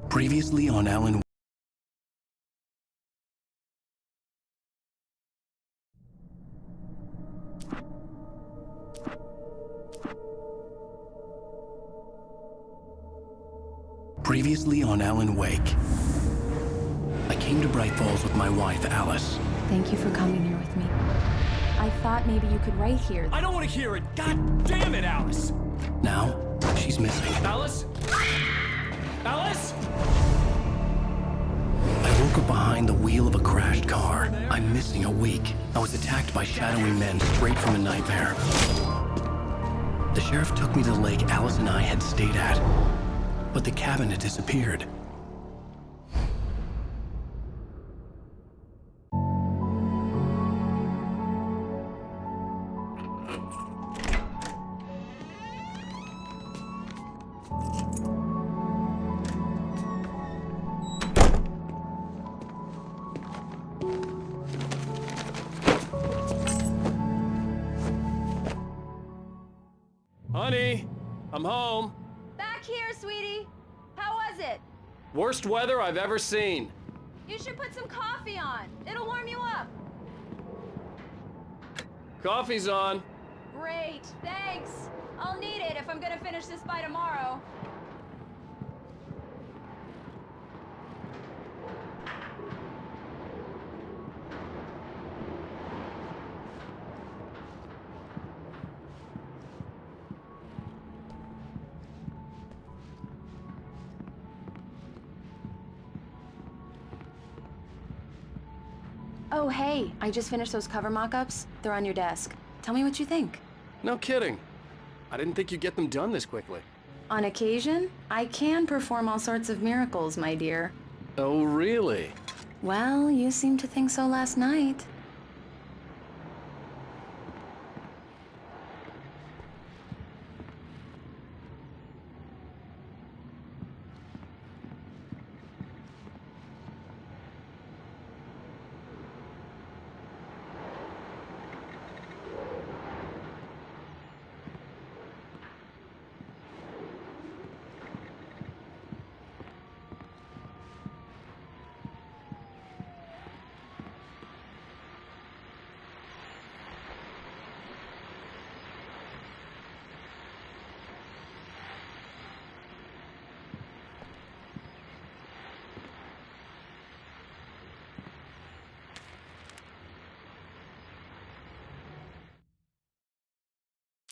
Previously on Alan. Previously on Alan Wake. I came to Bright Falls with my wife, Alice. Thank you for coming here with me. I thought maybe you could write here. I don't want to hear it! God damn it, Alice! Now, she's missing. Alice? Alice? I woke up behind the wheel of a crashed car. I'm missing a week. I was attacked by shadowy men straight from a nightmare. The sheriff took me to the lake Alice and I had stayed at, but the cabin had disappeared. Honey, I'm home. Back here, sweetie. How was it? Worst weather I've ever seen. You should put some coffee on. It'll warm you up. Coffee's on. Great, thanks. I'll need it if I'm gonna finish this by tomorrow. Oh, hey, I just finished those cover mock-ups. They're on your desk. Tell me what you think. No kidding. I didn't think you'd get them done this quickly. On occasion, I can perform all sorts of miracles, my dear. Oh, really? Well, you seemed to think so last night.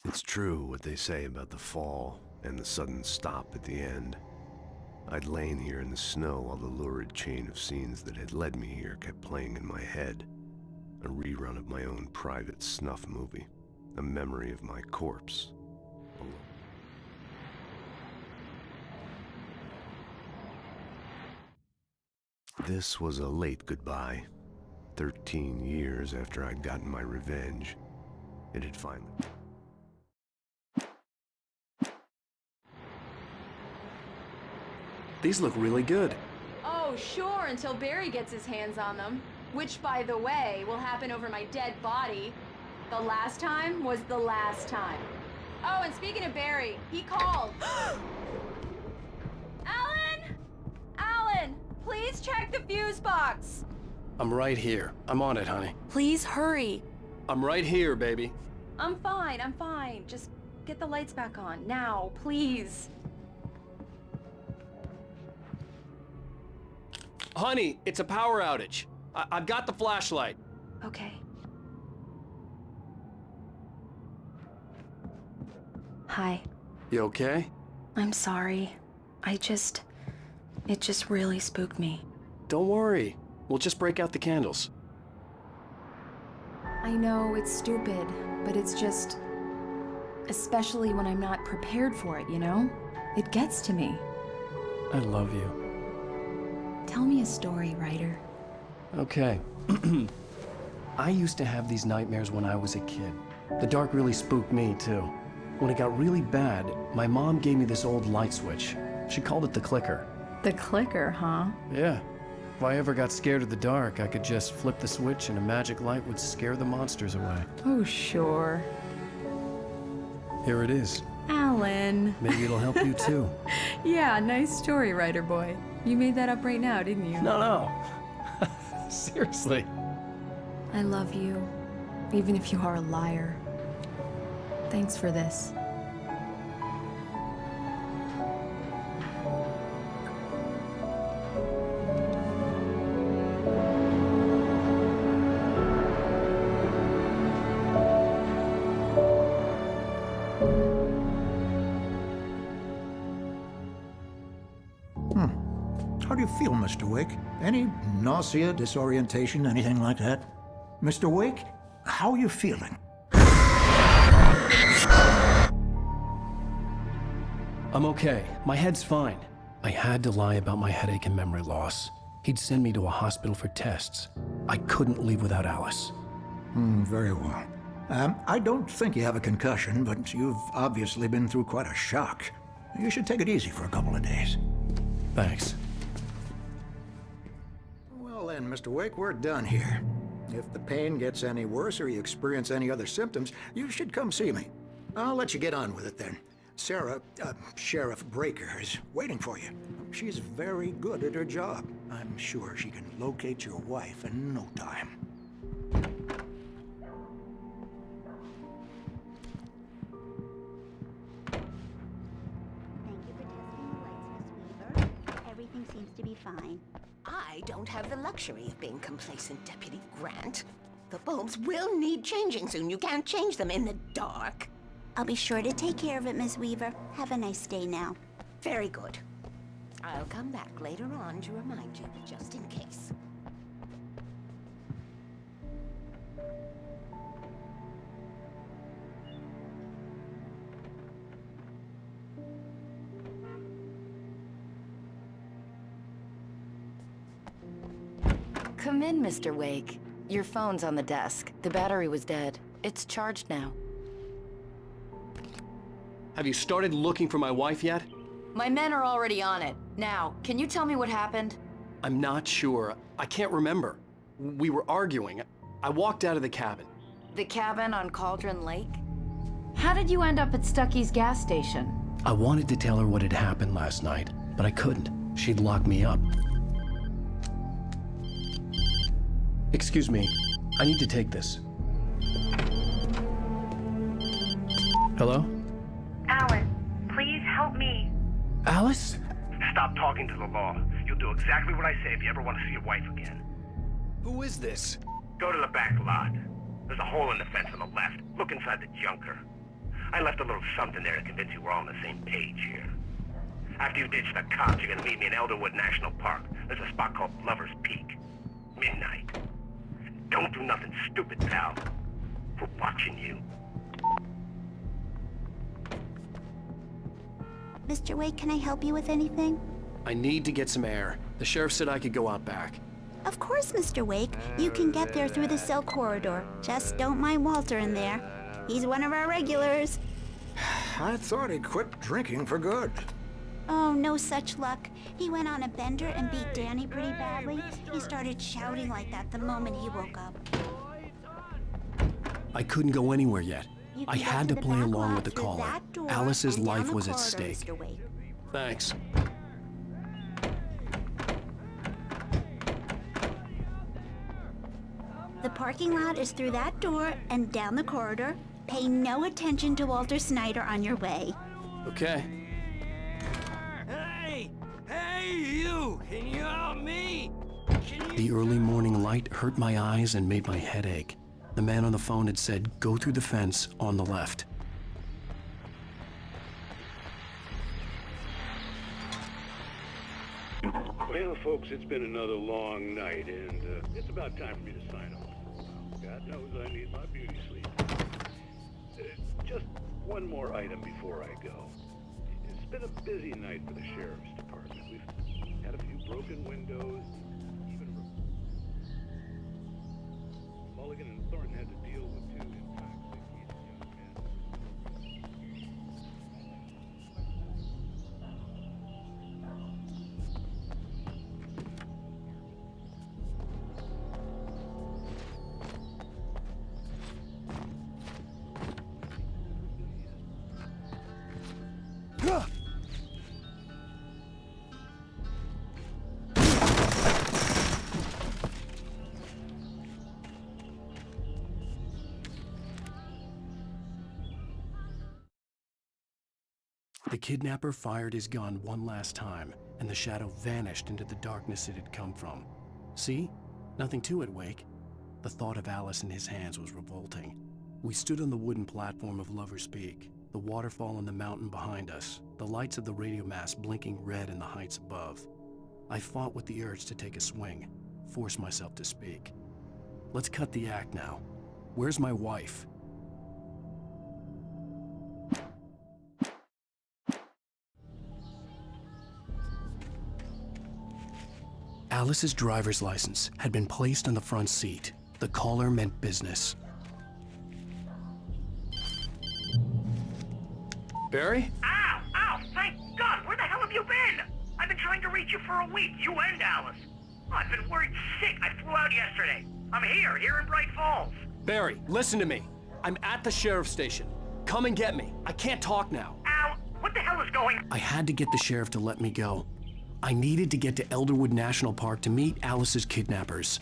It's true what they say about the fall and the sudden stop at the end. I'd lain here in the snow while the lurid chain of scenes that had led me here kept playing in my head. A rerun of my own private snuff movie. A memory of my corpse. This was a late goodbye. 13 years after I'd gotten my revenge. It had finally... These look really good. Oh, sure, until Barry gets his hands on them. Which, by the way, will happen over my dead body. The last time was the last time. Oh, and speaking of Barry, he called. Alan! Alan, please check the fuse box. I'm right here. I'm on it, honey. Please hurry. I'm right here, baby. I'm fine, I'm fine. Just get the lights back on, now, please. Honey, it's a power outage. I've got the flashlight. Okay. Hi. You okay? I'm sorry. It just really spooked me. Don't worry. We'll just break out the candles. I know it's stupid, but it's just... especially when I'm not prepared for it, you know? It gets to me. I love you. Tell me a story, writer. Okay. I used to have these nightmares when I was a kid. The dark really spooked me, too. When it got really bad, my mom gave me this old light switch. She called it the clicker. The clicker, huh? Yeah. If I ever got scared of the dark, I could just flip the switch and a magic light would scare the monsters away. Oh, sure. Here it is. Alan. Maybe it'll help you, too. Yeah, nice story, writer boy. You made that up right now, didn't you? No. Seriously. I love you, even if you are a liar. Thanks for this. How do you feel, Mr. Wake? Any nausea, disorientation, anything like that? Mr. Wake, how are you feeling? I'm okay. My head's fine. I had to lie about my headache and memory loss. He'd send me to a hospital for tests. I couldn't leave without Alice. Very well. I don't think you have a concussion, but you've obviously been through quite a shock. You should take it easy for a couple of days. Thanks. Well then, Mr. Wake, we're done here. If the pain gets any worse or you experience any other symptoms, you should come see me. I'll let you get on with it then. Sarah, Sheriff Breaker, is waiting for you. She's very good at her job. I'm sure she can locate your wife in no time. Thank you for testing the lights, Miss Weaver. Everything seems to be fine. I don't have the luxury of being complacent, Deputy Grant. The bulbs will need changing soon. You can't change them in the dark. I'll be sure to take care of it, Miss Weaver. Have a nice day now. Very good. I'll come back later on to remind you, just in case. Come in, Mr. Wake. Your phone's on the desk. The battery was dead. It's charged now. Have you started looking for my wife yet? My men are already on it. Now, can you tell me what happened? I'm not sure. I can't remember. We were arguing. I walked out of the cabin. The cabin on Cauldron Lake? How did you end up at Stucky's gas station? I wanted to tell her what had happened last night, but I couldn't. She'd lock me up. Excuse me. I need to take this. Hello? Alan, please help me. Alice? Stop talking to the law. You'll do exactly what I say if you ever want to see your wife again. Who is this? Go to the back lot. There's a hole in the fence on the left. Look inside the junker. I left a little something there to convince you we're all on the same page here. After you ditch the cops, you're gonna meet me in Elderwood National Park. There's a spot called Lover's Peak. Midnight. Don't do nothing stupid, pal. We're watching you. Mr. Wake, can I help you with anything? I need to get some air. The sheriff said I could go out back. Of course, Mr. Wake. You can get there through the cell corridor. Just don't mind Walter in there. He's one of our regulars. I thought he quit drinking for good. Oh, no such luck. He went on a bender and beat Danny pretty badly. He started shouting like that the moment he woke up. I couldn't go anywhere yet. You I can had get to the play back along lot with the through caller. that door Alice's and down life the was at corridor, stake. Mr. Wake. Thanks. The parking lot is through that door and down the corridor. Pay no attention to Walter Snyder on your way. Okay. Hey, you! Can you help me? The early morning light hurt my eyes and made my head ache. The man on the phone had said, go through the fence on the left. Well, folks, it's been another long night, and it's about time for me to sign off. God knows I need my beauty sleep. Just one more item before I go. It's been a busy night for the sheriff's department. We've had a few broken windows, even... The kidnapper fired his gun one last time, and the shadow vanished into the darkness it had come from. See? Nothing to it, Wake. The thought of Alice in his hands was revolting. We stood on the wooden platform of Lover's Peak, the waterfall on the mountain behind us, the lights of the radio mast blinking red in the heights above. I fought with the urge to take a swing, force myself to speak. Let's cut the act now. Where's my wife? Alice's driver's license had been placed on the front seat. The caller meant business. Barry? Ow! Ow! Thank God! Where the hell have you been? I've been trying to reach you for a week, you and Alice. Oh, I've been worried sick. I flew out yesterday. I'm here in Bright Falls. Barry, listen to me. I'm at the sheriff's station. Come and get me. I can't talk now. Ow! What the hell is going on? I had to get the sheriff to let me go. I needed to get to Elderwood National Park to meet Alice's kidnappers.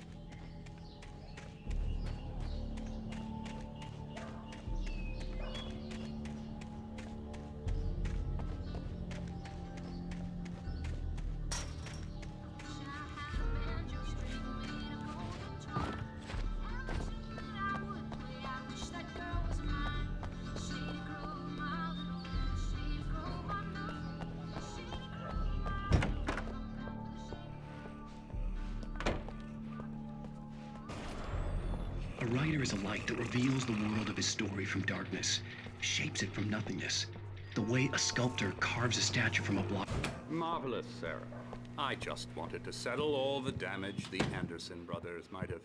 A writer is a light that reveals the world of his story from darkness, shapes it from nothingness, the way a sculptor carves a statue from a block. Marvelous, Sarah. I just wanted to settle all the damage the Anderson brothers might have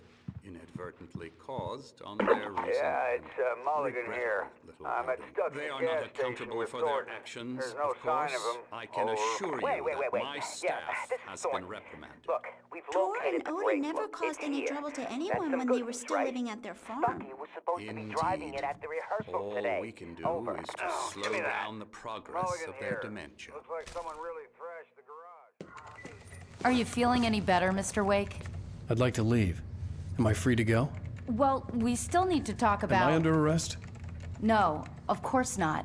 inadvertently caused on their recent... Yeah, it's Mulligan here. I'm at Stuck's They are gas not station accountable with for Thornton. their actions, There's no of sign course. of him. I can assure you that my Yeah, staff this is has Thornton. been reprimanded. Look, we've Thor and located the Odin grave never book. caused It's any here. trouble to That's anyone some when good they were news, still right? living at their farm. Stucky was supposed to be driving it at the rehearsal today. All we can do Over. is to slow down the progress Mulligan of their here. dementia. Looks like someone really thrashed the garage. Are you feeling any better, Mr. Wake? I'd like to leave. Am I free to go? Well, we still need to talk about... Am I under arrest? No, of course not.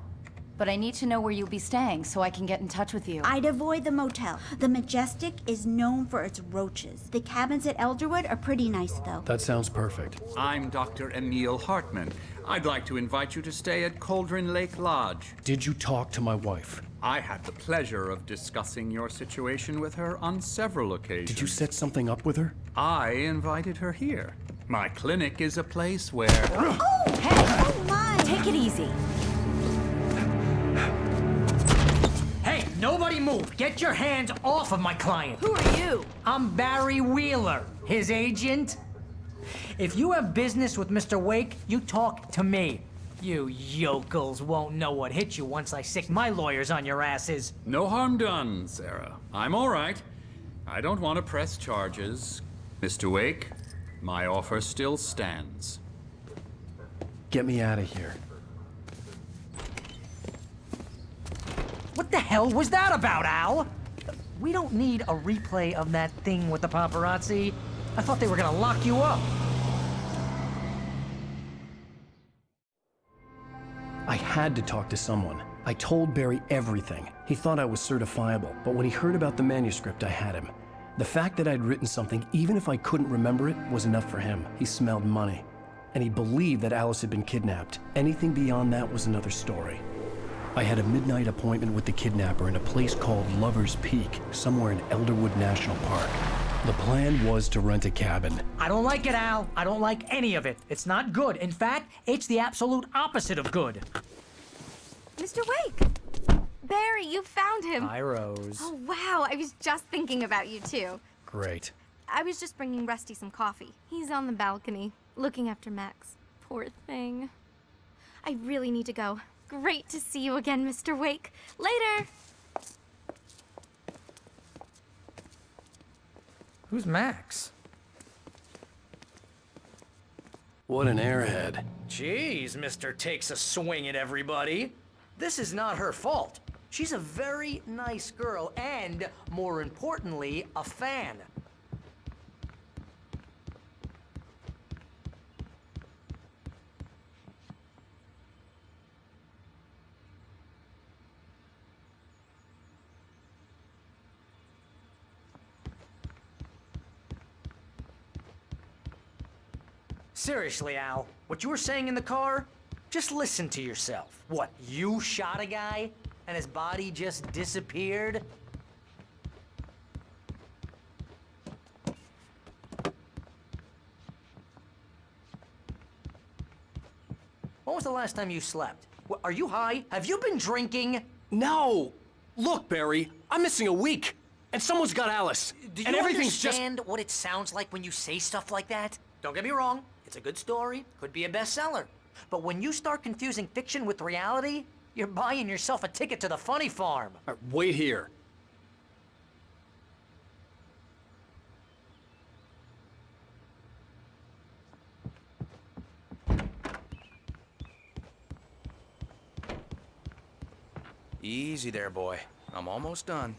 But I need to know where you'll be staying so I can get in touch with you. I'd avoid the motel. The Majestic is known for its roaches. The cabins at Elderwood are pretty nice, though. That sounds perfect. I'm Dr. Emil Hartman. I'd like to invite you to stay at Cauldron Lake Lodge. Did you talk to my wife? I had the pleasure of discussing your situation with her on several occasions. Did you set something up with her? I invited her here. My clinic is a place where... Oh! Hey! Oh, my! Take it easy. Hey, nobody move! Get your hands off of my client! Who are you? I'm Barry Wheeler, his agent. If you have business with Mr. Wake, you talk to me. You yokels won't know what hit you once I sick my lawyers on your asses. No harm done, Sarah. I'm all right. I don't want to press charges. Mr. Wake, my offer still stands. Get me out of here. What the hell was that about, Al? We don't need a replay of that thing with the paparazzi. I thought they were gonna lock you up. I had to talk to someone. I told Barry everything. He thought I was certifiable, but when he heard about the manuscript, I had him. The fact that I'd written something, even if I couldn't remember it, was enough for him. He smelled money. And he believed that Alice had been kidnapped. Anything beyond that was another story. I had a midnight appointment with the kidnapper in a place called Lover's Peak, somewhere in Elderwood National Park. The plan was to rent a cabin. I don't like it, Al. I don't like any of it. It's not good. In fact, it's the absolute opposite of good. Mr. Wake! Barry, you found him! Hi, Rose. Oh, wow. I was just thinking about you, too. Great. I was just bringing Rusty some coffee. He's on the balcony, looking after Max. Poor thing. I really need to go. Great to see you again, Mr. Wake. Later! Who's Max? What an airhead. Jeez, Mr. Takes a swing at everybody. This is not her fault. She's a very nice girl and, more importantly, a fan. Seriously, Al, what you were saying in the car? Just listen to yourself. What, you shot a guy and his body just disappeared? When was the last time you slept? Are you high? Have you been drinking? No! Look, Barry, I'm missing a week, and someone's got Alice. Do and you everything's understand what it sounds like when you say stuff like that? Don't get me wrong, it's a good story, could be a bestseller. But when you start confusing fiction with reality, you're buying yourself a ticket to the funny farm. All right, wait here. Easy there, boy. I'm almost done.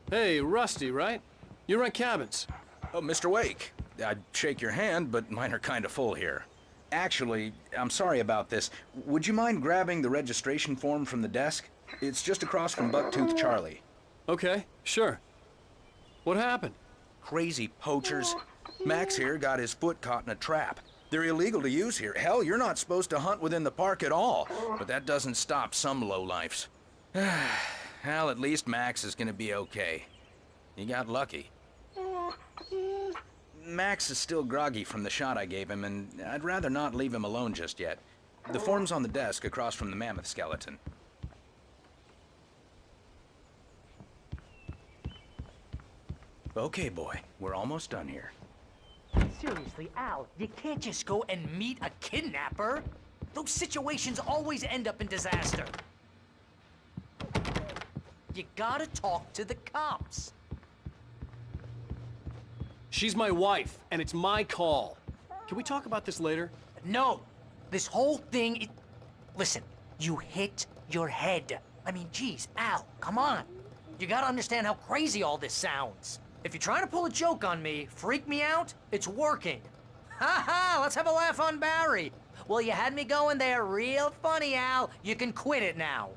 Hey, Rusty, right? You rent cabins. Oh, Mr. Wake. I'd shake your hand, but mine are kind of full here. Actually, I'm sorry about this. Would you mind grabbing the registration form from the desk? It's just across from Bucktooth Charlie. Okay, sure. What happened? Crazy poachers. Max here got his foot caught in a trap. They're illegal to use here. Hell, you're not supposed to hunt within the park at all. But that doesn't stop some lowlifes. Well, at least Max is gonna be okay. He got lucky. Max is still groggy from the shot I gave him, and I'd rather not leave him alone just yet. The form's on the desk across from the mammoth skeleton. Okay, boy. We're almost done here. Seriously, Al, you can't just go and meet a kidnapper. Those situations always end up in disaster. You gotta talk to the cops. She's my wife, and it's my call. Can we talk about this later? No. This whole thing, listen, you hit your head. I mean, geez, Al, come on. You gotta understand how crazy all this sounds. If you're trying to pull a joke on me, freak me out, it's working. Ha ha, let's have a laugh on Barry. Well, you had me going there real funny, Al. You can quit it now.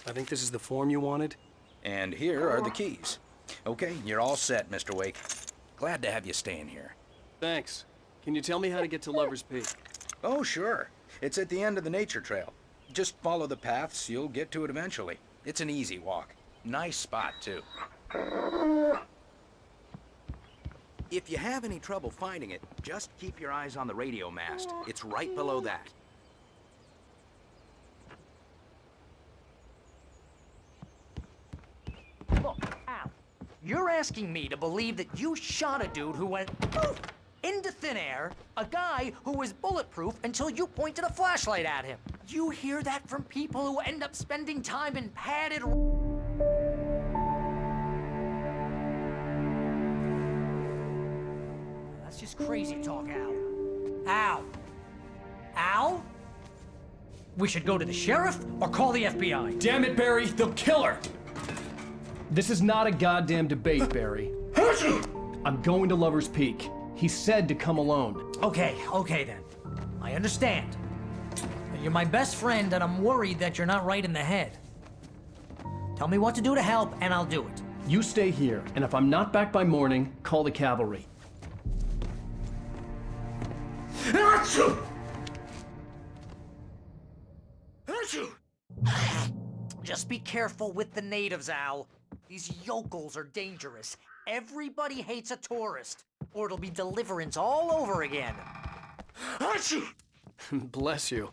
I think this is the form you wanted. And here are the keys. Okay, you're all set, Mr. Wake. Glad to have you staying here. Thanks. Can you tell me how to get to Lover's Peak? Oh, sure. It's at the end of the nature trail. Just follow the paths, you'll get to it eventually. It's an easy walk. Nice spot, too. If you have any trouble finding it, just keep your eyes on the radio mast. It's right below that. Look, Al, you're asking me to believe that you shot a dude who went poof into thin air, a guy who was bulletproof until you pointed a flashlight at him. You hear that from people who end up spending time in padded... That's just crazy talk, Al. Al? Al? We should go to the sheriff or call the FBI. Damn it, Barry, they'll kill her! This is not a goddamn debate, Barry. I'm going to Lover's Peak. He said to come alone. Okay then. I understand. You're my best friend, and I'm worried that you're not right in the head. Tell me what to do to help, and I'll do it. You stay here, and if I'm not back by morning, call the cavalry. Just be careful with the natives, Al. These yokels are dangerous. Everybody hates a tourist, or it'll be Deliverance all over again. Bless you.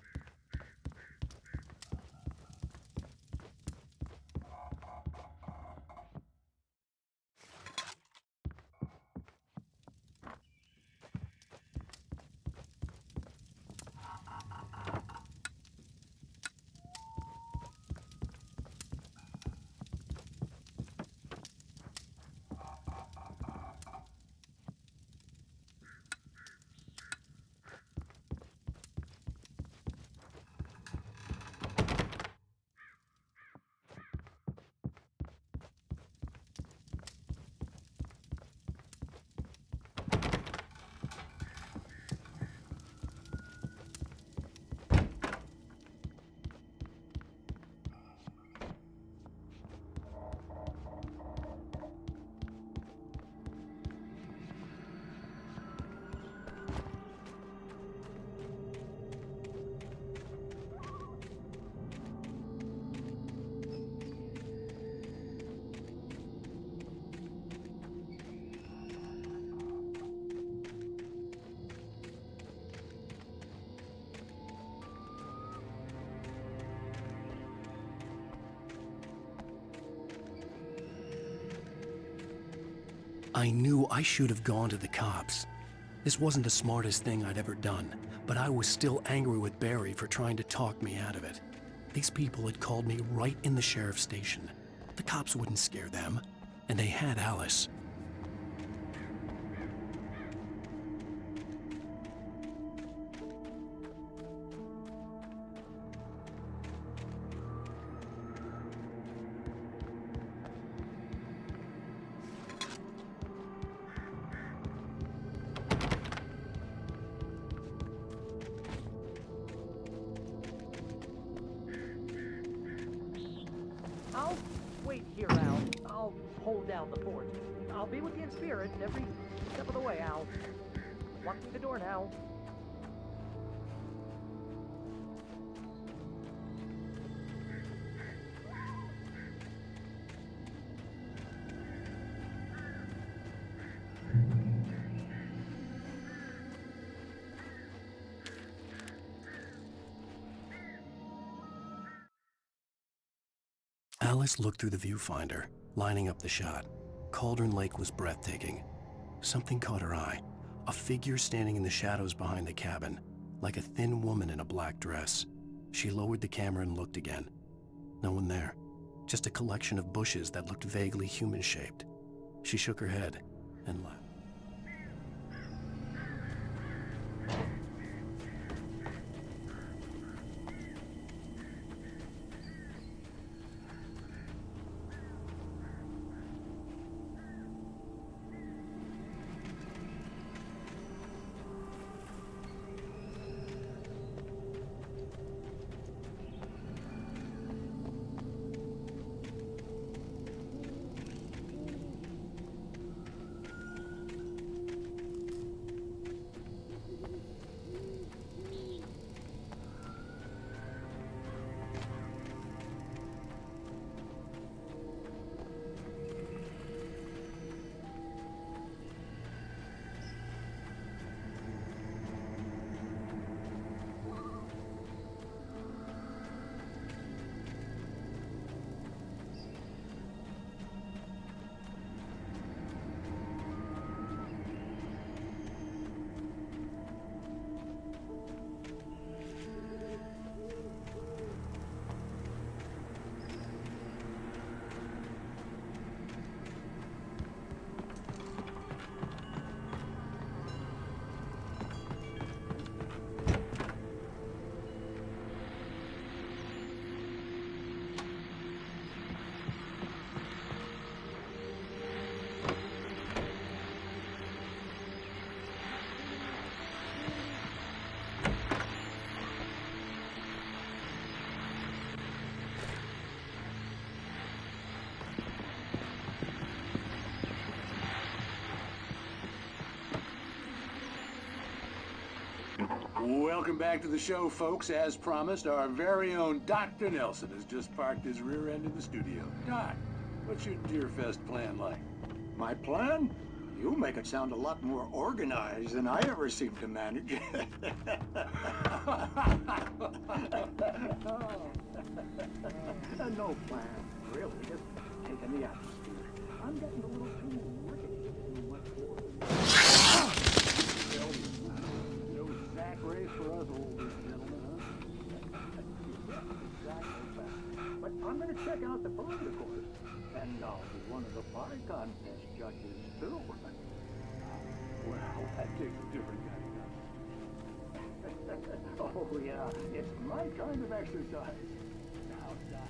I knew I should have gone to the cops. This wasn't the smartest thing I'd ever done, but I was still angry with Barry for trying to talk me out of it. These people had called me right in the sheriff's station. The cops wouldn't scare them, and they had Alice. I'll wait here, Al. I'll hold down the fort. I'll be with you in spirit every step of the way, Al. Locking the door now. Alice looked through the viewfinder, lining up the shot. Cauldron Lake was breathtaking. Something caught her eye. A figure standing in the shadows behind the cabin, like a thin woman in a black dress. She lowered the camera and looked again. No one there. Just a collection of bushes that looked vaguely human-shaped. She shook her head and left. Welcome back to the show, folks. As promised, our very own Dr. Nelson has just parked his rear end in the studio. Doc, what's your Deerfest plan like? My plan? You make it sound a lot more organized than I ever seem to manage. No plan, really. Just taking the atmosphere. I'm getting a little too rickety in what no sack race for us older gentlemen, huh? Exactly. But I'm gonna check out the bird, of course. And I'll be one of the pie contest judges, too. Well, that takes a different kind of Oh, yeah. It's my kind of exercise. Now, Doc.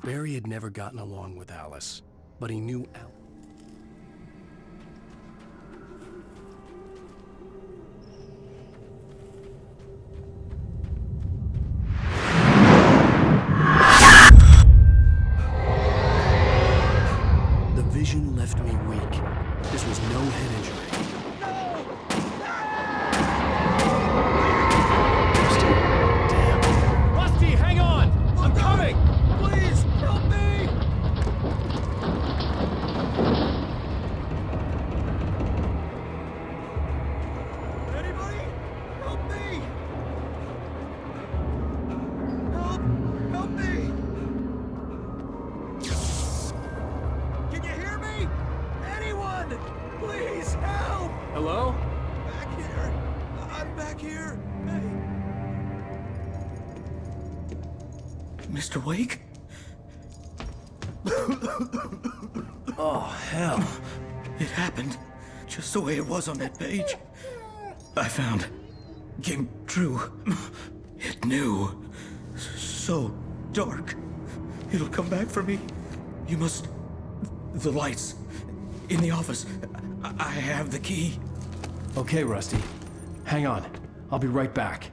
Barry had never gotten along with Alice, but he knew Alice. The vision left me weak. This was no head injury. Rusty, hang on! I'm coming! Please, help me! Anybody? Help me! Help me! Can you hear me? Anyone? Please, help! Hello? Back here. I'm back here. Hey. Mr. Wake? Oh, hell. It happened just the way it was on that page. I found. Came true. It knew. So dark. It'll come back for me. You must. The lights. In the office. I have the key. Okay, Rusty. Hang on. I'll be right back.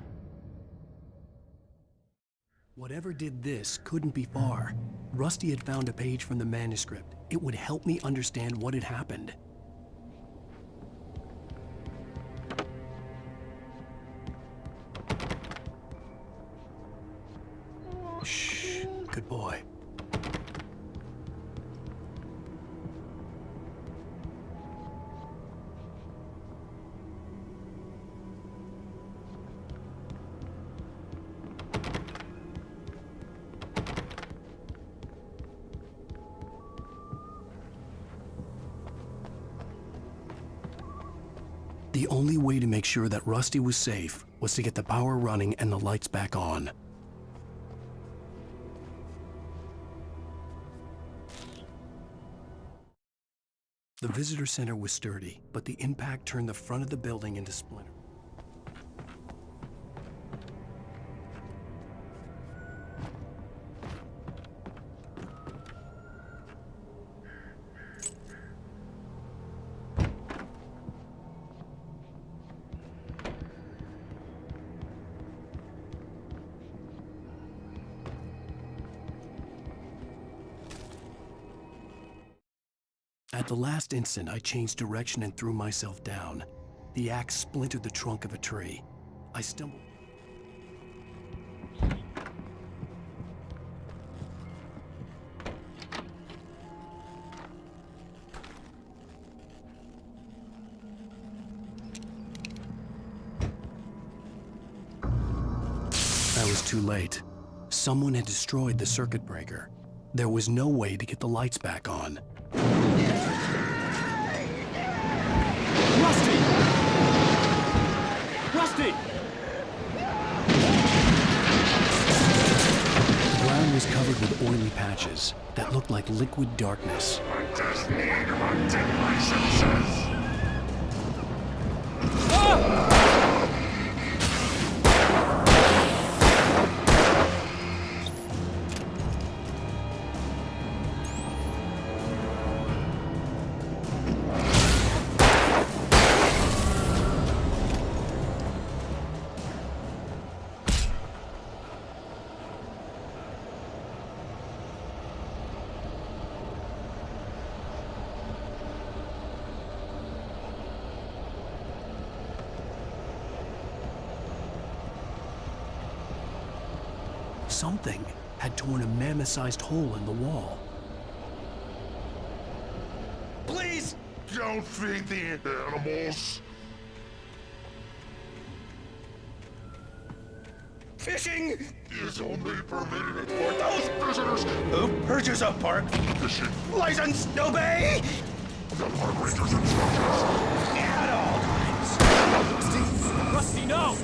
Whatever did this couldn't be far. Rusty had found a page from the manuscript. It would help me understand what had happened. Shh. Good boy. The only way to make sure that Rusty was safe was to get the power running and the lights back on. The visitor center was sturdy, but the impact turned the front of the building into splinters. At the last instant, I changed direction and threw myself down. The axe splintered the trunk of a tree. I stumbled. I was too late. Someone had destroyed the circuit breaker. There was no way to get the lights back on. Rusty! Rusty! The ground was covered with oily patches that looked like liquid darkness. I just need to undip my senses. Something had torn a mammoth-sized hole in the wall. Please! Don't feed the animals. Fishing is only permitted for those visitors who purchase a park fishing license. Obey the park ranger's instructions. At all times. Rusty, no!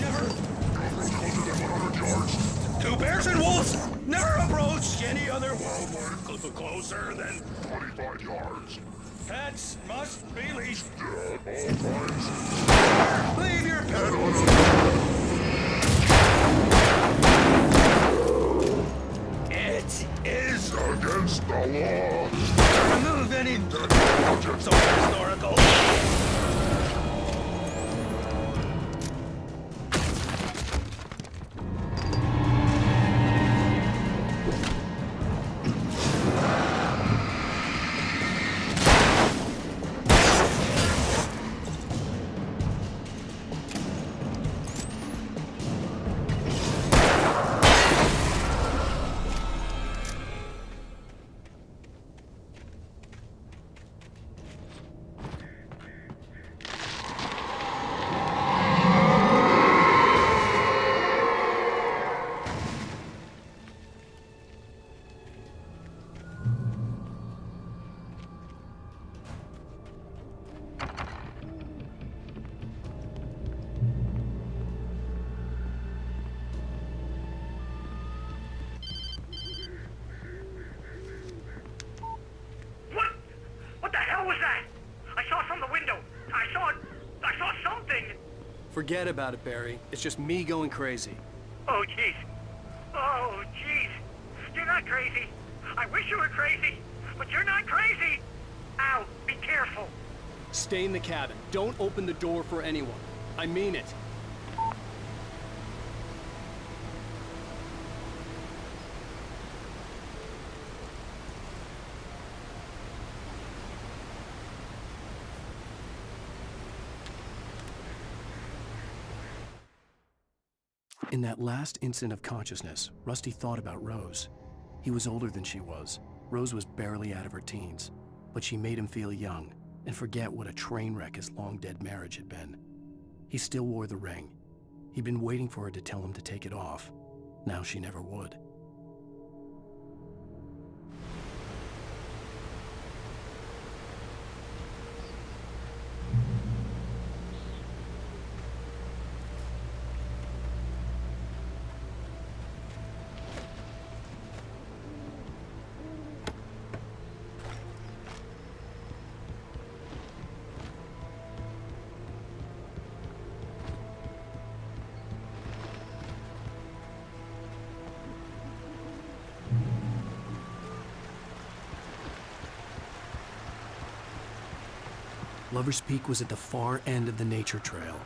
Never closer than 100 yards. Two bears and wolves never approach any other wildlife closer than 25 yards. Pets must be leashed. At all times. Leave your pet on. It is against the law. Remove any objects so historical. Forget about it, Barry. It's just me going crazy. Oh, jeez. Oh, jeez. You're not crazy. I wish you were crazy, but you're not crazy. Ow, be careful. Stay in the cabin. Don't open the door for anyone. I mean it. In that last instant of consciousness, Rusty thought about Rose. He was older than she was. Rose was barely out of her teens, but she made him feel young and forget what a train wreck his long-dead marriage had been. He still wore the ring. He'd been waiting for her to tell him to take it off. Now she never would. Lover's Peak was at the far end of the nature trail.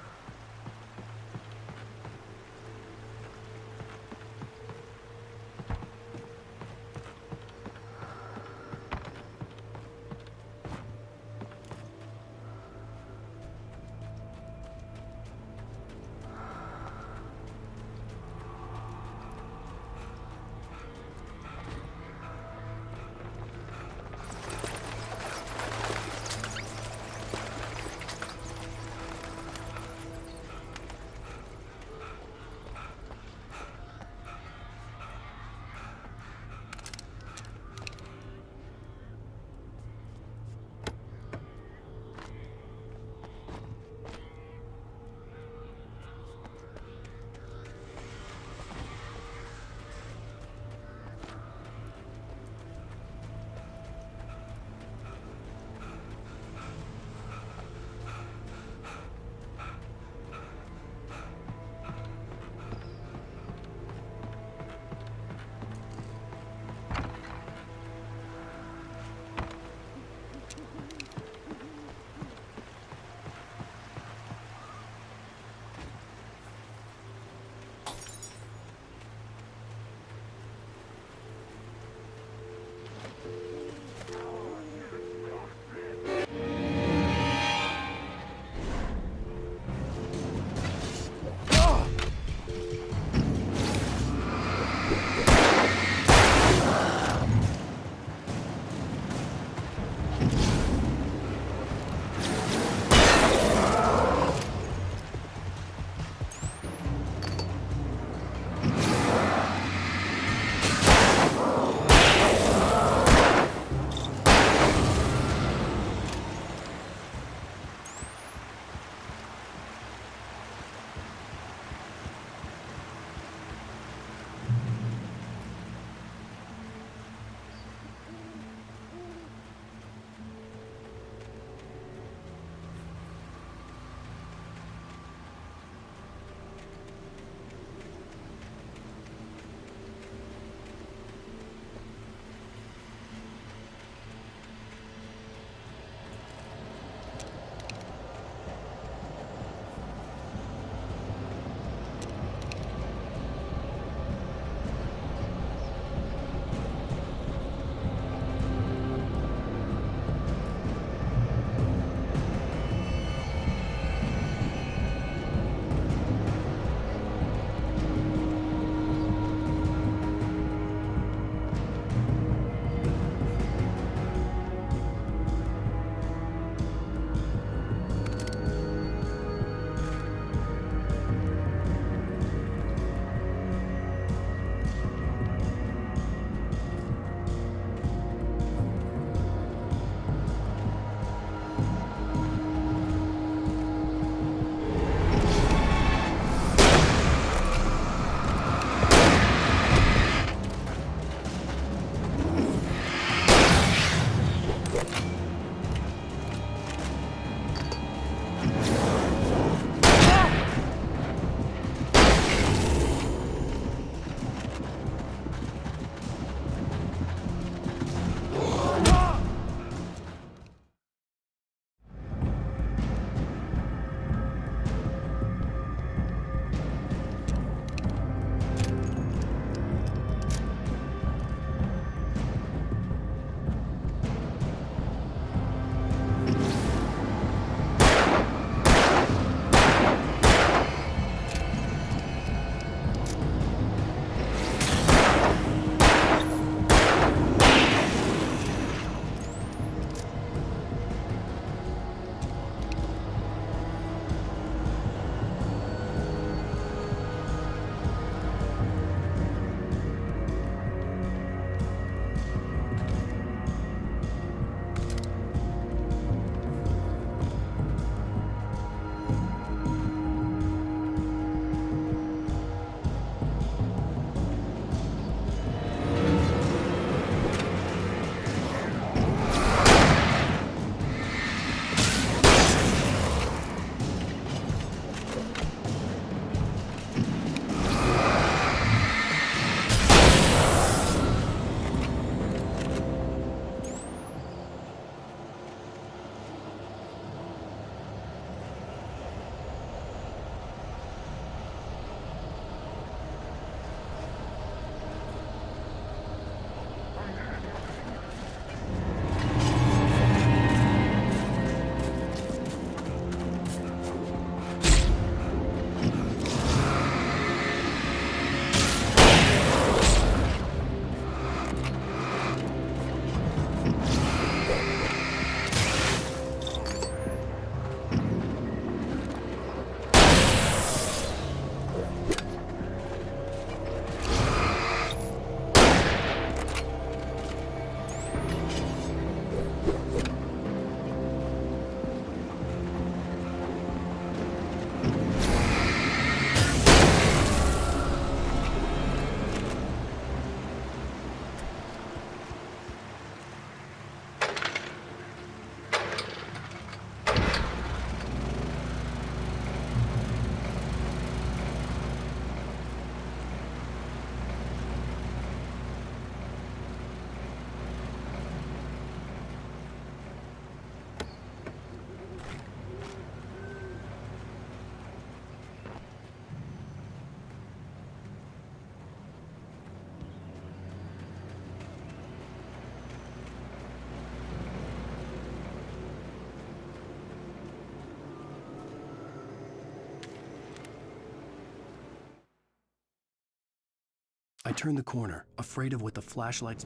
I turned the corner, afraid of what the flashlights...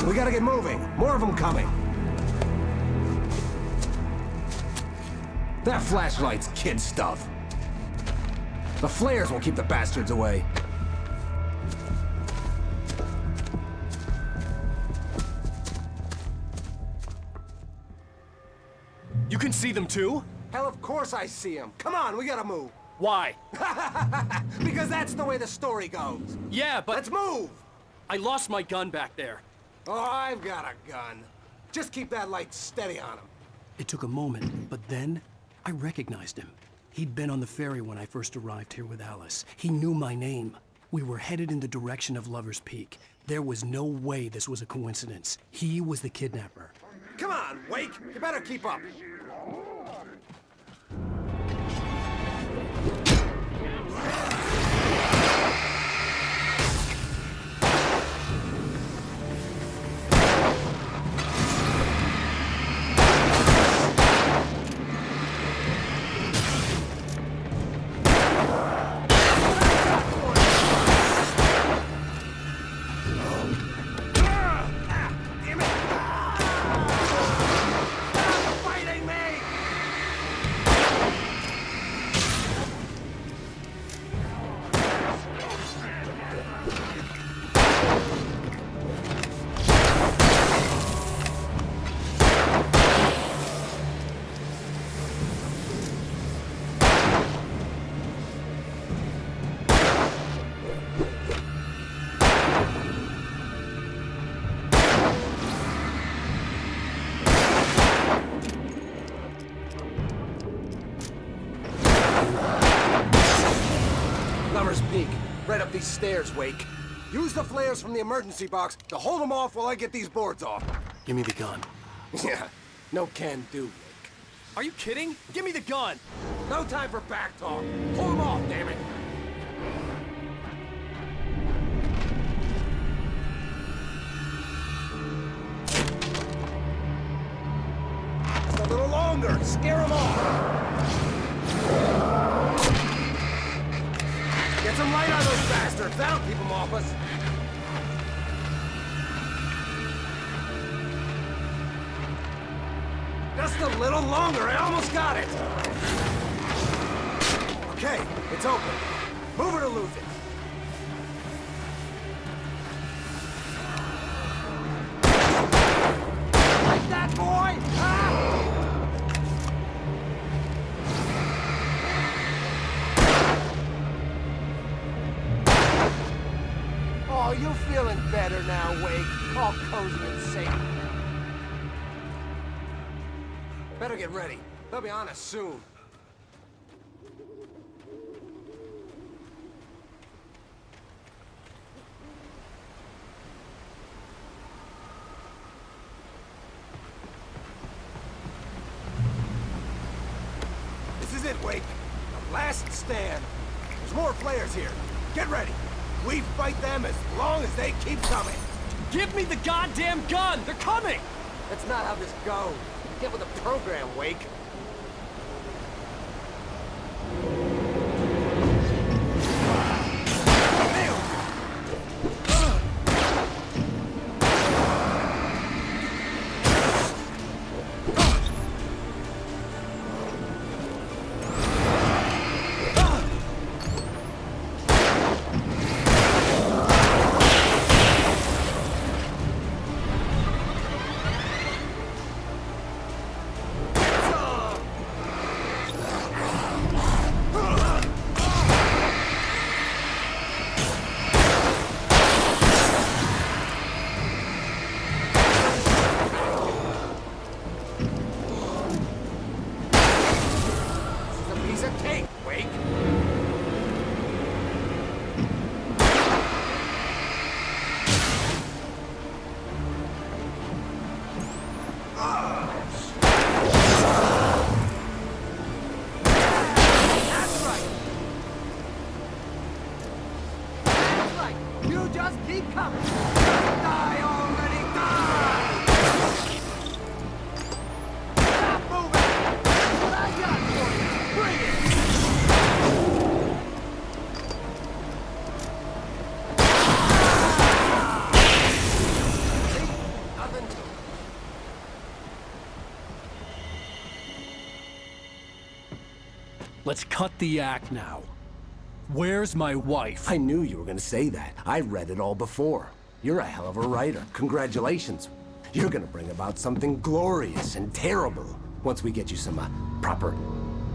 We gotta get moving. More of them coming. That flashlight's kid stuff. The flares won't keep the bastards away. You can see them too? Hell, of course I see him. Come on, we gotta move. Why? Because that's the way the story goes. Yeah, but... Let's move! I lost my gun back there. Oh, I've got a gun. Just keep that light steady on him. It took a moment, but then I recognized him. He'd been on the ferry when I first arrived here with Alice. He knew my name. We were headed in the direction of Lover's Peak. There was no way this was a coincidence. He was the kidnapper. Come on, Wake! You better keep up. Peak. Right up these stairs, Wake. Use the flares from the emergency box to hold them off while I get these boards off. Give me the gun. Yeah, no can do, Wake. Are you kidding? Give me the gun! No time for back talk. Hold them off, damn it! Just a little longer. Scare them off. Get some light on those bastards. That'll keep them off us. Just a little longer. I almost got it. Okay, it's open. Move it or lose it. Like that, boy? Ah! Oh, you're feeling better now, Wake. All cozy and safe. Better get ready. They'll be on us soon. This is it, Wake. The last stand. There's more flares here. Get ready. We fight them as long as they keep coming. Give me the goddamn gun! They're coming! That's not how this goes. Get with the program, Wake. Let's cut the act now. Where's my wife? I knew you were gonna say that. I read it all before. You're a hell of a writer. Congratulations. You're gonna bring about something glorious and terrible. Once we get you some proper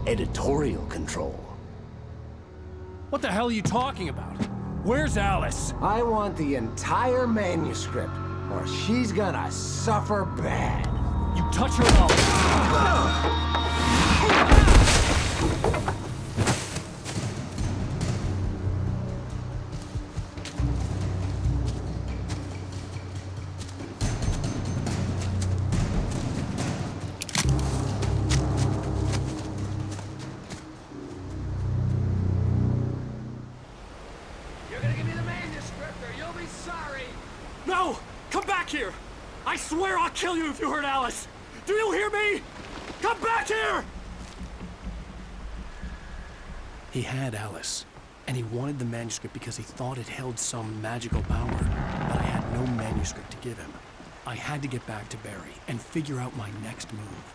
editorial control. What the hell are you talking about? Where's Alice? I want the entire manuscript, or she's gonna suffer bad. You touch her up. You're gonna give me the manuscript or you'll be sorry! No! Come back here! I swear I'll kill you if you hurt Alice! Do you hear me? Come back here! He had Alice, and he wanted the manuscript because he thought it held some magical power, but I had no manuscript to give him. I had to get back to Barry and figure out my next move.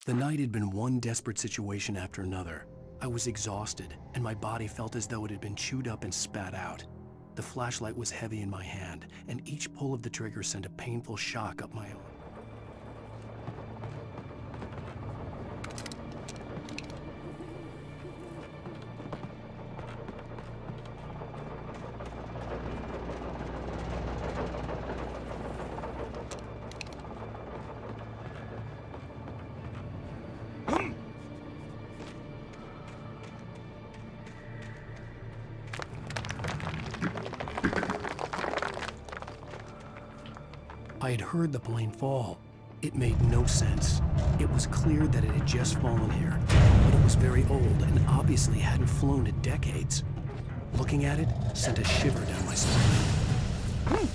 The night had been one desperate situation after another. I was exhausted, and my body felt as though it had been chewed up and spat out. The flashlight was heavy in my hand, and each pull of the trigger sent a painful shock up my arm. I had heard the plane fall. It made no sense. It was clear that it had just fallen here, but it was very old and obviously hadn't flown in decades. Looking at it sent a shiver down my spine.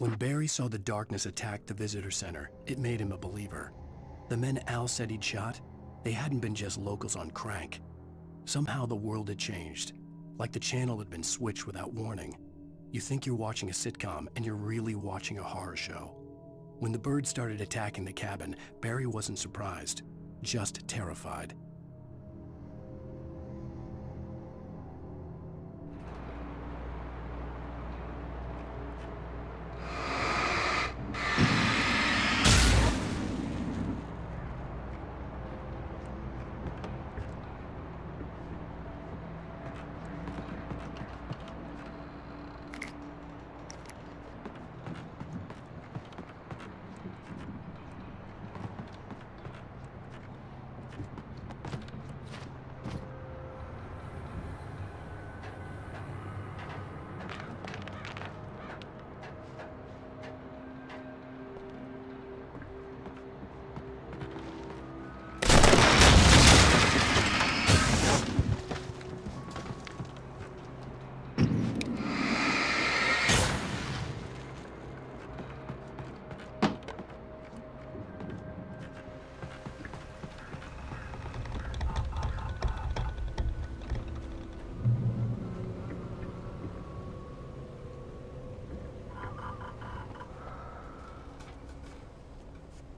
When Barry saw the darkness attack the visitor center, it made him a believer. The men Al said he'd shot, they hadn't been just locals on crank. Somehow the world had changed. like the channel had been switched without warning. You think you're watching a sitcom, and you're really watching a horror show. When the birds started attacking the cabin, Barry wasn't surprised, just terrified.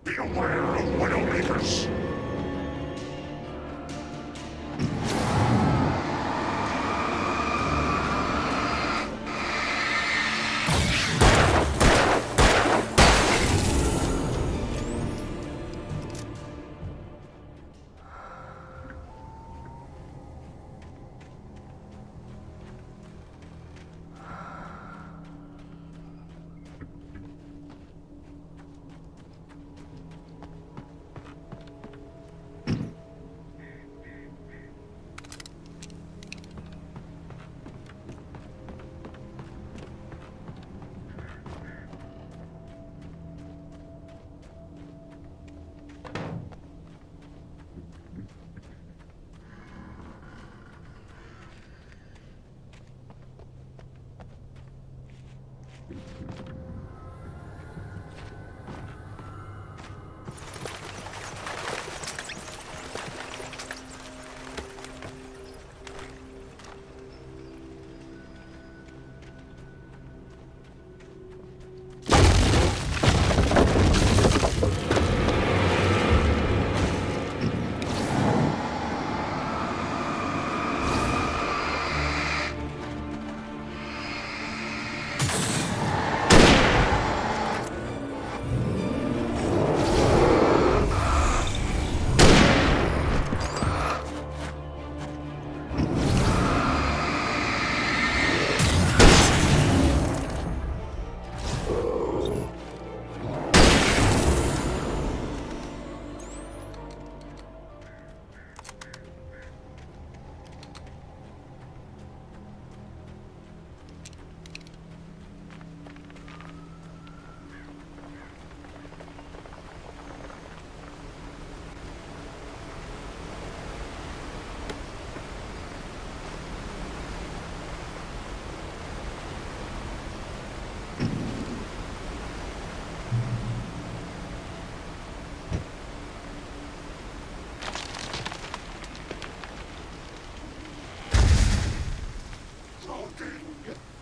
Beware of Widowmakers.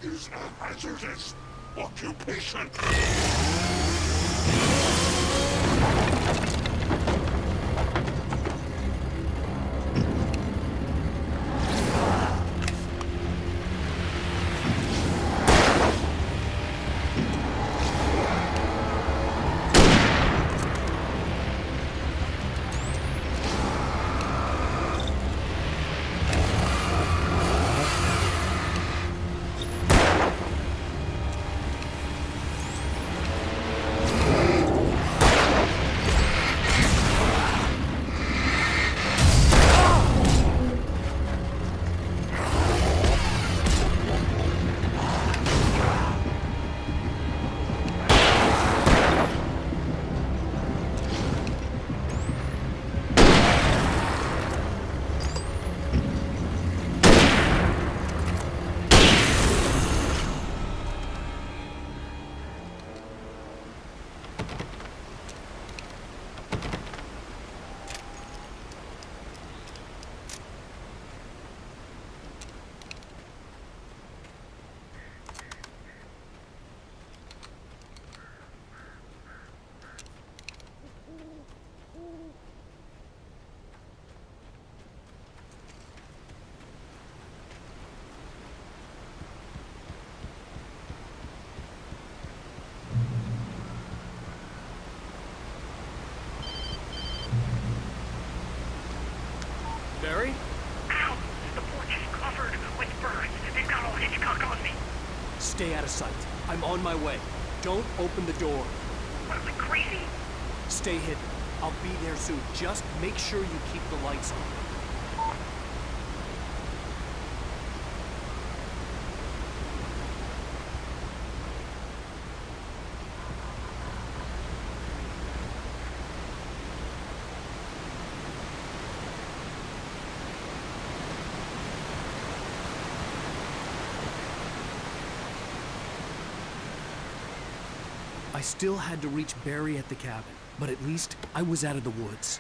Is a hazardous occupation. Stay out of sight. I'm on my way. Don't open the door. What, am I crazy? Stay hidden. I'll be there soon. Just make sure you keep the lights on. I still had to reach Barry at the cabin, but at least I was out of the woods.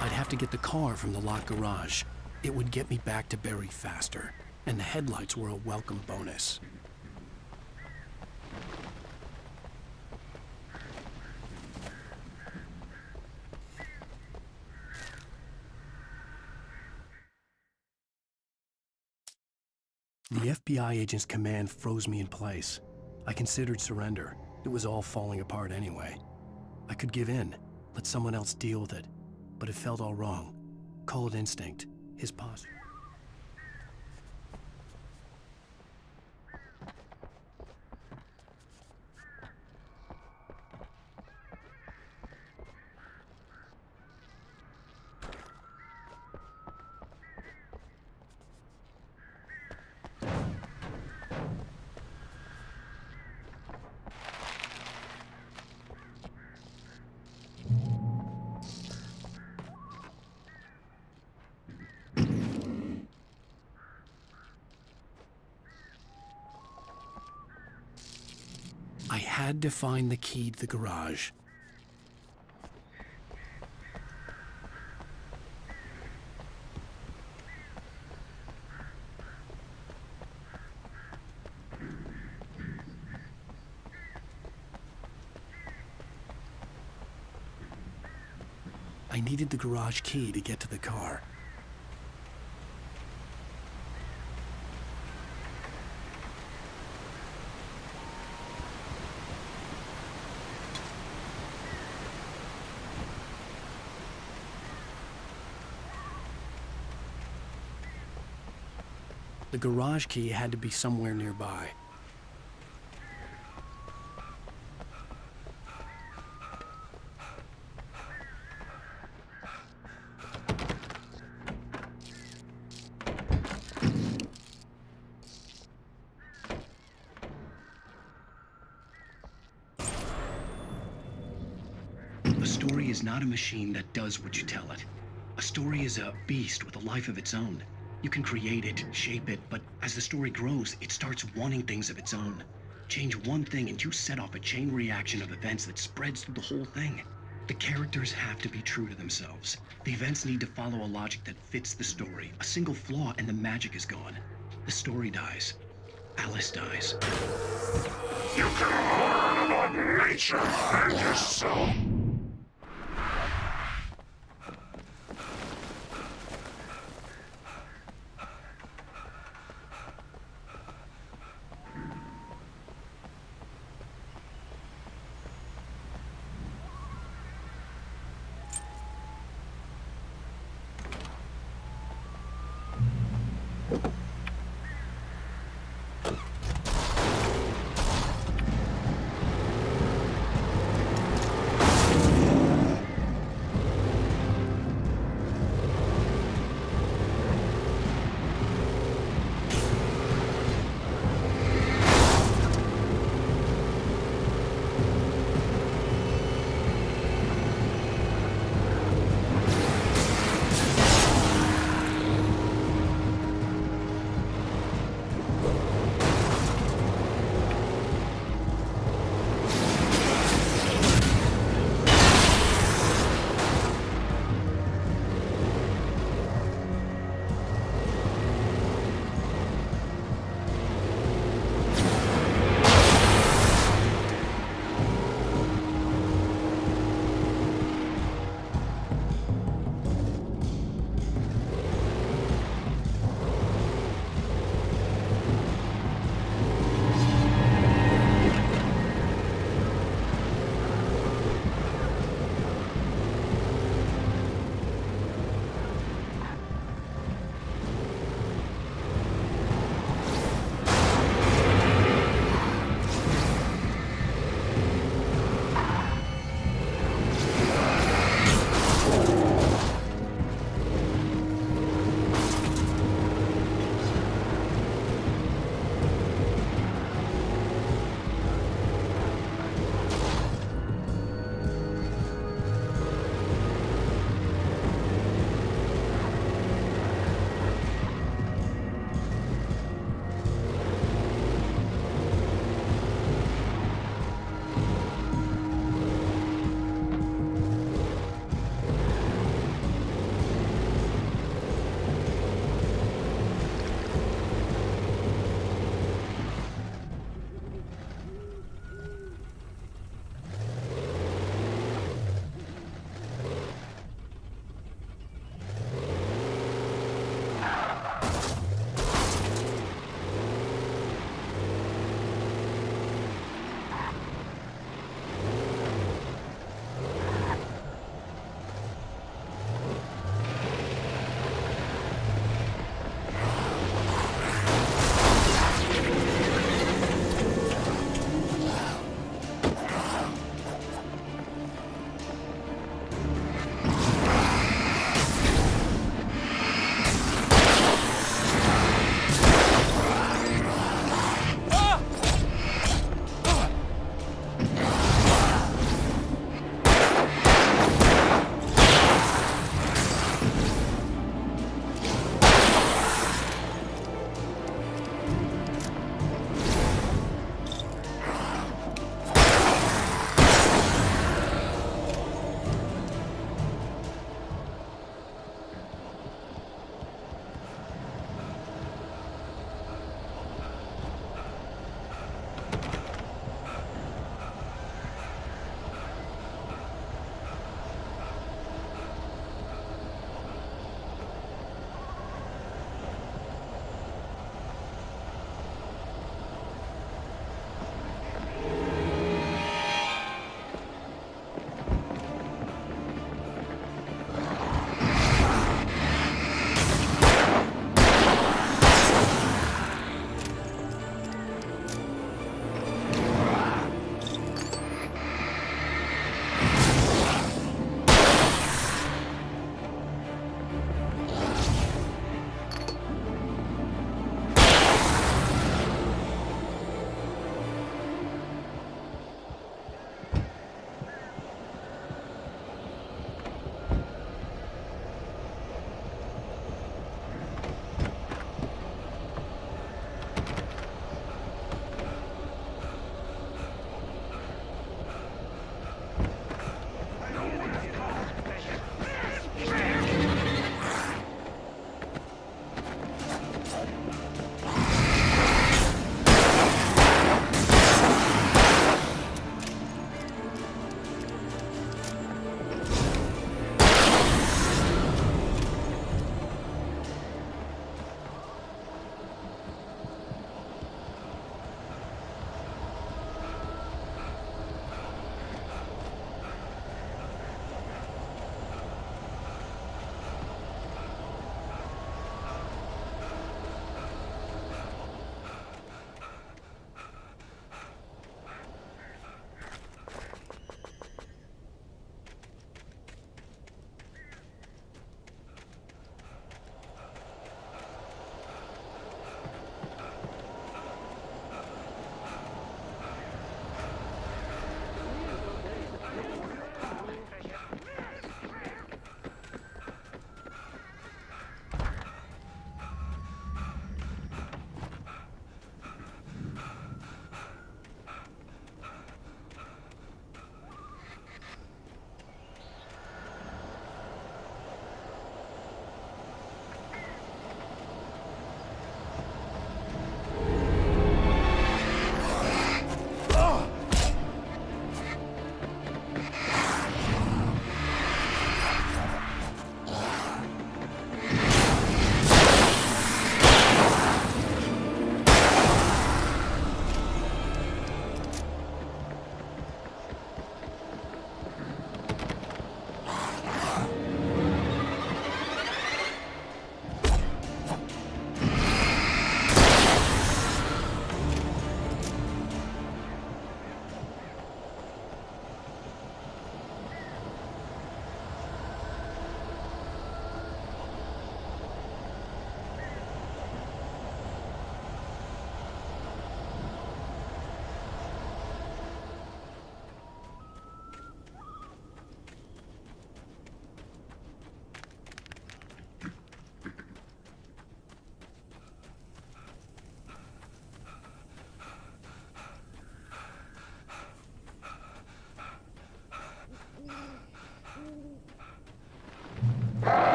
I'd have to get the car from the locked garage. It would get me back to Barry faster, and the headlights were a welcome bonus. The FBI agent's command froze me in place. I considered surrender. It was all falling apart anyway. I could give in, let someone else deal with it, but it felt all wrong. Call it instinct, his posture. I had to find the key to the garage. I needed the garage key to get to the car. The garage key had to be somewhere nearby. A story is not a machine that does what you tell it. A story is a beast with a life of its own. You can create it, shape it, but as the story grows, it starts wanting things of its own. Change one thing and you set off a chain reaction of events that spreads through the whole thing. The characters have to be true to themselves. The events need to follow a logic that fits the story. A single flaw and the magic is gone. The story dies. Alice dies. You can learn about nature and yourself.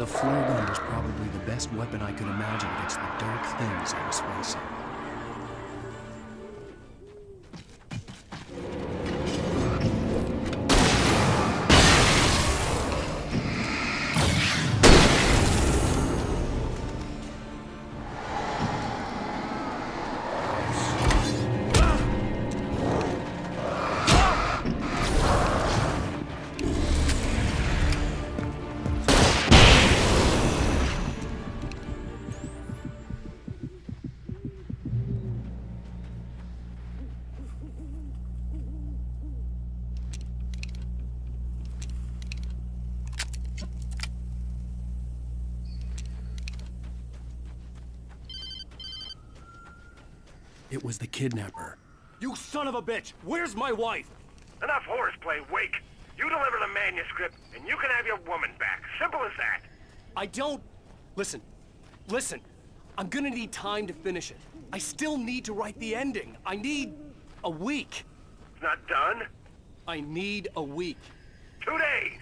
The flare gun was probably the best weapon I could imagine against the dark things I was facing. It was the kidnapper. You son of a bitch! Where's my wife? Enough horseplay, Wake. You deliver the manuscript, and you can have your woman back. Simple as that. I don't... Listen. I'm gonna need time to finish it. I still need to write the ending. I need a week. It's not done? I need a week. 2 days.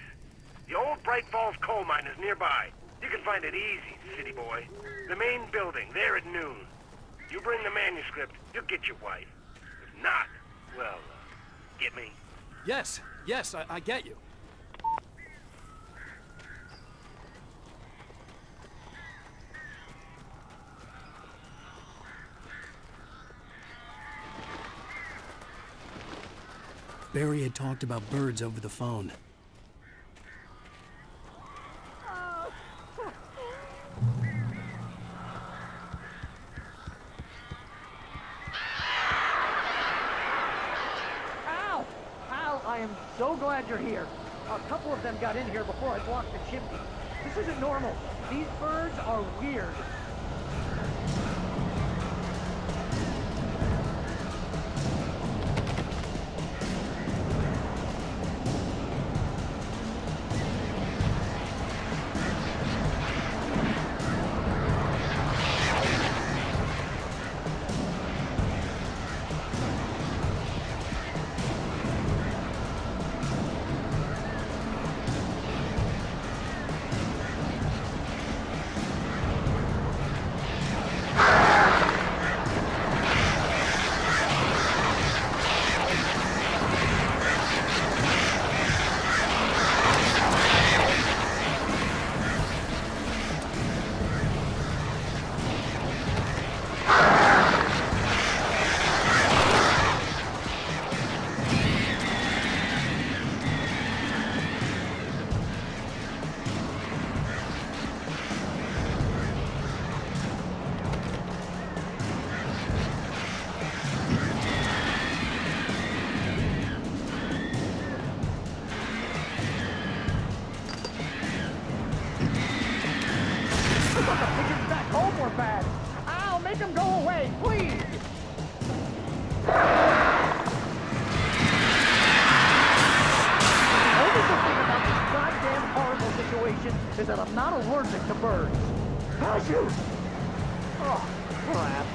The old Bright Falls coal mine is nearby. You can find it easy, city boy. The main building, there at noon. You bring the manuscript, you'll get your wife. If not, well, get me? Yes, I get you. Barry had talked about birds over the phone. I am so glad you're here. A couple of them got in here before I blocked the chimney. This isn't normal. These birds are weird. Is that I'm not allergic to birds. Shoot! Oh, crap.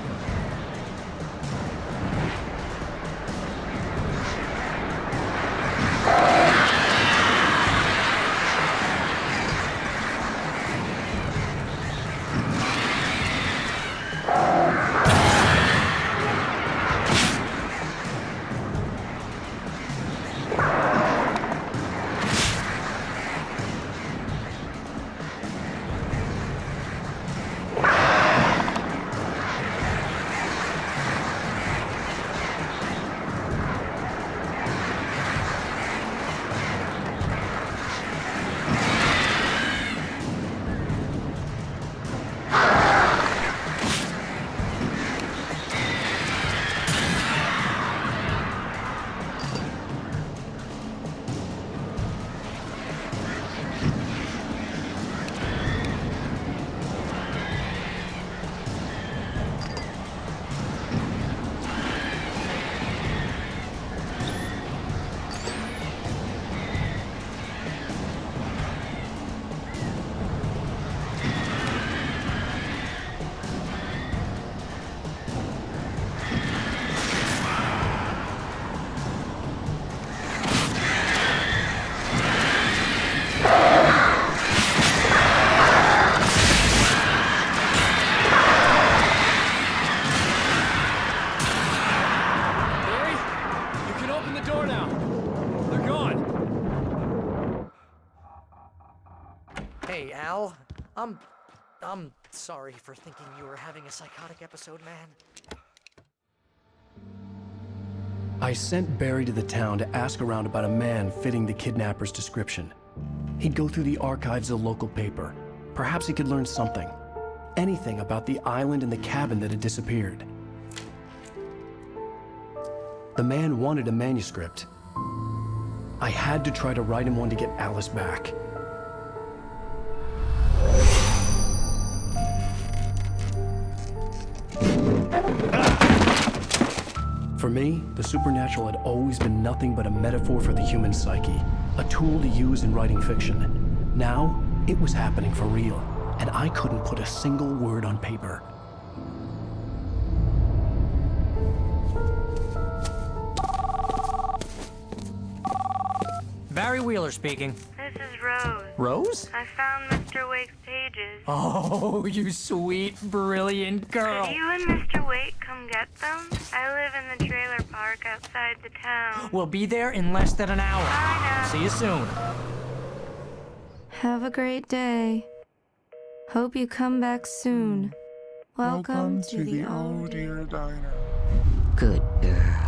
I'm sorry for thinking you were having a psychotic episode, man. I sent Barry to the town to ask around about a man fitting the kidnapper's description. He'd go through the archives of the local paper. Perhaps he could learn something. Anything about the island and the cabin that had disappeared. The man wanted a manuscript. I had to try to write him one to get Alice back. For me, the supernatural had always been nothing but a metaphor for the human psyche, a tool to use in writing fiction. Now, it was happening for real, and I couldn't put a single word on paper. Barry Wheeler speaking. This is Rose. Rose? I found Mr. Wake's pages. Oh, you sweet, brilliant girl. Could you and Mr. Wake come get them? I live in the trailer park outside the town. We'll be there in less than an hour. Bye now. See you soon. Have a great day. Hope you come back soon. Welcome to the Oh Dear Diner. Good girl.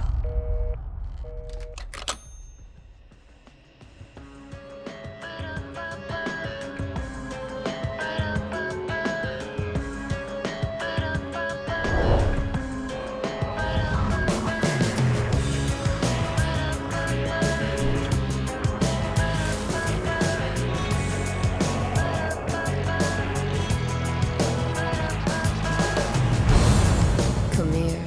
Come here.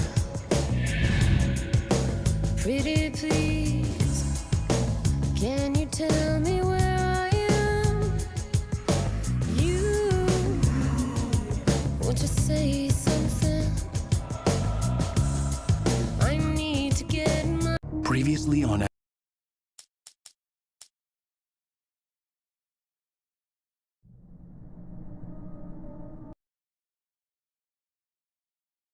Pretty please, can you tell me where I am? You, won't you say something? I need to get my... Previously on